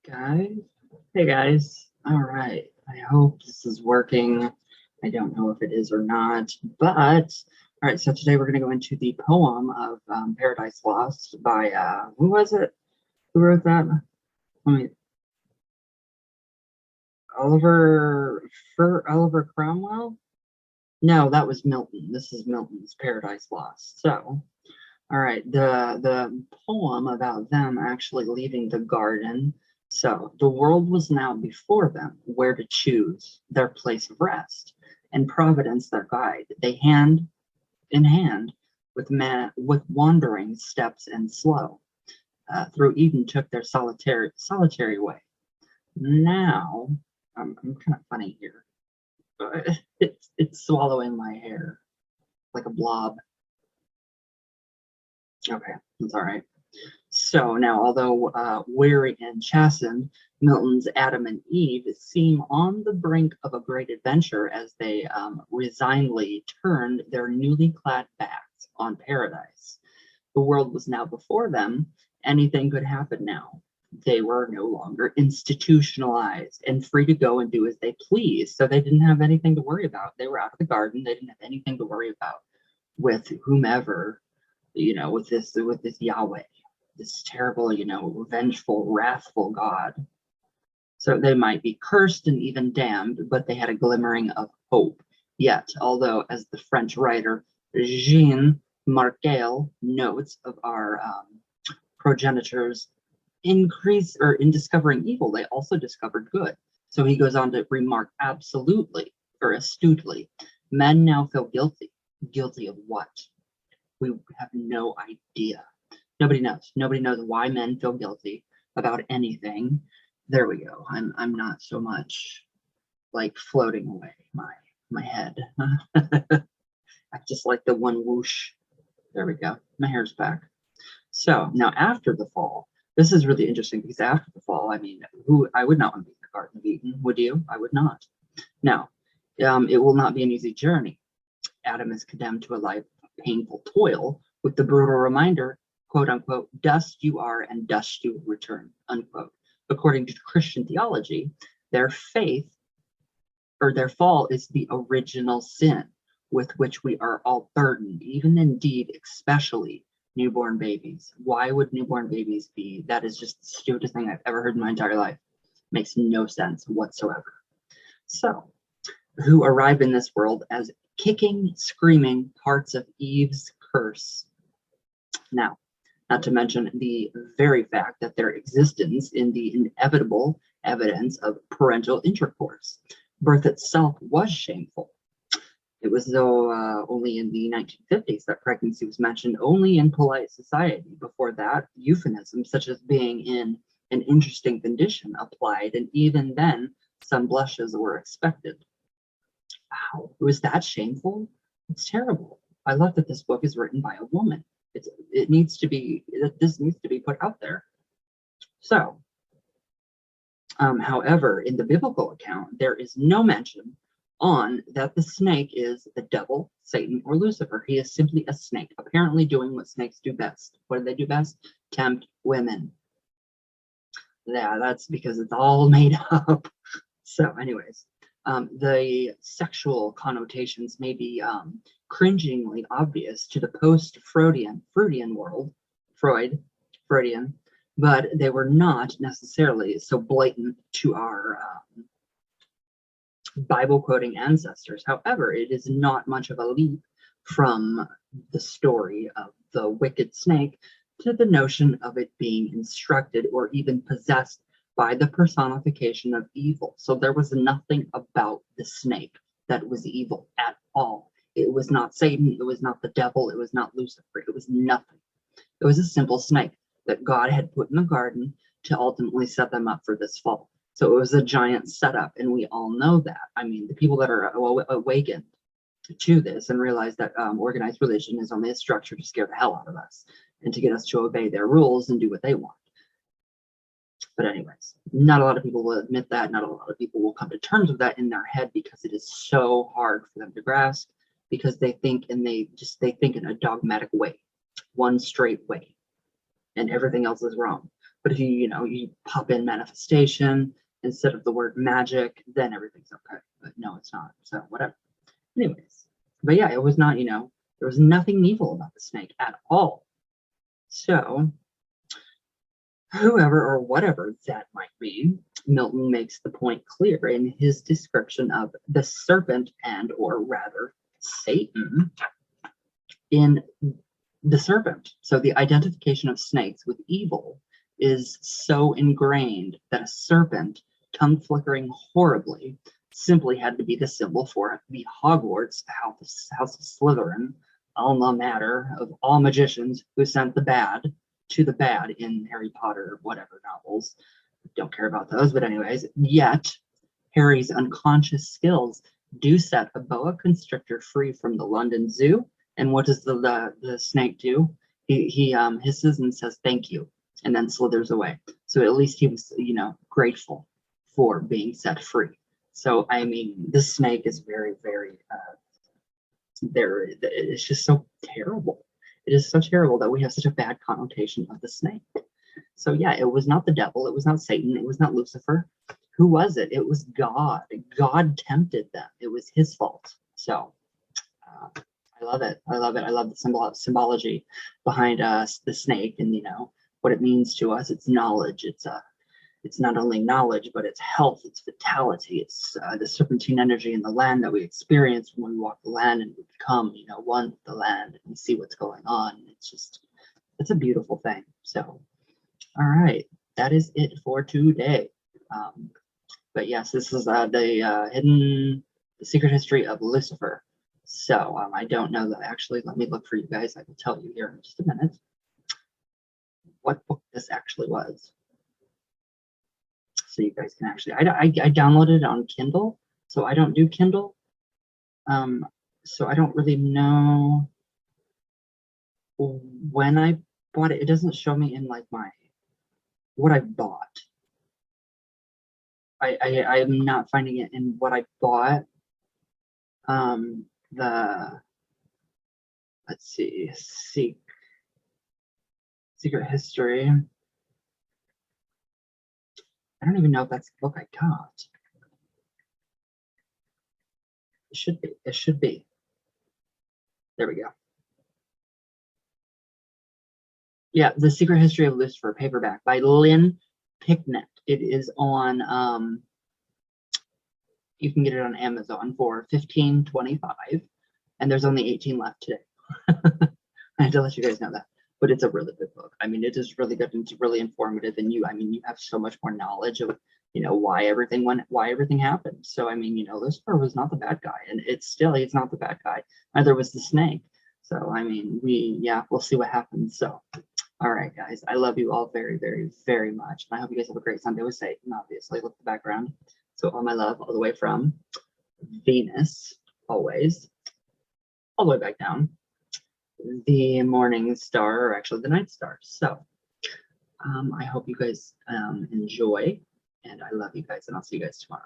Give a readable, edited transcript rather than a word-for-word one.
Guys, hey guys. All right. I hope this is working. I don't know if it is or not, but all right. So today we're going to go into the poem of Paradise Lost by who was it? Who wrote that? I mean, Oliver Cromwell? No, that was Milton. This is Milton's Paradise Lost. So, all right, the poem about them actually leaving the garden. So the world was now before them, where to choose their place of rest, and Providence their guide. They hand in hand with wandering steps and slow, through Eden took their solitary way. Now, I'm kind of funny here. It's swallowing my hair like a blob. Okay, that's all right. So now, although weary and chastened, Milton's Adam and Eve seem on the brink of a great adventure as they resignedly turned their newly clad backs on paradise. The world was now before them. Anything could happen now. They were no longer institutionalized and free to go and do as they pleased. So they didn't have anything to worry about. They were out of the garden. They didn't have anything to worry about with whomever, with this Yahweh, this terrible, vengeful, wrathful God. So they might be cursed and even damned, but they had a glimmering of hope. Yet, although, as the French writer Jean Markel notes of our progenitors, in discovering evil, they also discovered good. So he goes on to remark astutely, men now feel guilty. Guilty of what? We have no idea. Nobody knows. Nobody knows why men feel guilty about anything. There we go. I'm not so much like floating away my head. I just like the one whoosh. There we go. My hair's back. So now after the fall, this is really interesting because after the fall, I mean, I would not want to be in the Garden of Eden, would you? I would not. Now, it will not be an easy journey. Adam is condemned to a life of painful toil with the brutal reminder, quote unquote, dust you are and dust you will return, unquote. According to Christian theology, their fall is the original sin with which we are all burdened, even indeed, especially newborn babies. Why would newborn babies be? That is just the stupidest thing I've ever heard in my entire life. Makes no sense whatsoever. So, who arrive in this world as kicking, screaming parts of Eve's curse. Now, not to mention the very fact that their existence in the inevitable evidence of parental intercourse. Birth itself was shameful. It was though only in the 1950s that pregnancy was mentioned only in polite society. Before that, euphemisms such as being in an interesting condition applied, and even then, some blushes were expected. Wow, was that shameful? It's terrible. I love that this book is written by a woman. This needs to be put out there. So, however, in the biblical account, there is no mention on that the snake is the devil, Satan, or Lucifer. He is simply a snake, apparently doing what snakes do best. What do they do best? Tempt women. Yeah, that's because it's all made up. So anyways, the sexual connotations may be cringingly obvious to the post-Freudian world, Freudian, but they were not necessarily so blatant to our Bible-quoting ancestors. However, it is not much of a leap from the story of the wicked snake to the notion of it being instructed or even possessed by the personification of evil. So there was nothing about the snake that was evil at all. It was not Satan, it was not the devil, it was not Lucifer, it was nothing. It was a simple snake that God had put in the garden to ultimately set them up for this fall. So it was a giant setup, and we all know that. I mean, the people that are awakened to this and realize that organized religion is only a structure to scare the hell out of us and to get us to obey their rules and do what they want. But anyways, not a lot of people will admit that. Not a lot of people will come to terms with that in their head because it is so hard for them to grasp, because they think in a dogmatic way, one straight way, and everything else is wrong. But if you pop in manifestation instead of the word magic, then everything's okay. But no, it's not. So whatever. Anyways, but yeah, it was not, there was nothing evil about the snake at all. So whoever or whatever that might be, Milton makes the point clear in his description of the serpent and, or rather, Satan in the serpent. So the identification of snakes with evil is so ingrained that a serpent, tongue flickering horribly, simply had to be the symbol for the Hogwarts, house of Slytherin, alma mater of all magicians who sent the bad to the bad in Harry Potter, whatever novels. Don't care about those, but anyways, yet Harry's unconscious skills do set a boa constrictor free from the London Zoo. And what does the snake do? He hisses and says thank you, and then slithers away. So at least he was, grateful for being set free. So I mean, this snake is very, very it's just so terrible. It is so terrible that we have such a bad connotation of the snake. So yeah, it was not the devil, it was not Satan, it was not Lucifer. Who was it? It was God. God tempted them. It was his fault. So I love it. I love it. I love the symbology behind the snake, and what it means to us. It's knowledge. It's not only knowledge, but it's health, it's vitality, it's the serpentine energy in the land that we experience when we walk the land and we become, one with the land, and we see what's going on. It's a beautiful thing. So, all right, that is it for today. But yes, this is the secret history of Lucifer. So I don't know that actually. Let me look for you guys. I will tell you here in just a minute what book this actually was. So you guys can actually, I downloaded it on Kindle, so I don't do Kindle. So I don't really know when I bought it. It doesn't show me in like what I bought. I'm not finding it in what I bought. Let's see, Secret History. I don't even know if that's the book I got. It should be. It should be. There we go. Yeah, The Secret History of Lucifer, paperback by Lynn Picknett. It is on, you can get it on Amazon for $15.25, and there's only 18 left today. I had to let you guys know that. But it's a really good book. I mean, it is really good and it's really informative. And you have so much more knowledge of, why everything happened. So, I mean, Lucifer was not the bad guy, and he's not the bad guy. Neither was the snake. So, I mean, we'll see what happens. So, all right, guys, I love you all very, very, very much. And I hope you guys have a great Sunday with Satan, obviously. Look at the background. So, all my love, all the way from Venus, always, all the way back down. The morning star, or actually the night star. So I hope you guys enjoy, and I love you guys, and I'll see you guys tomorrow.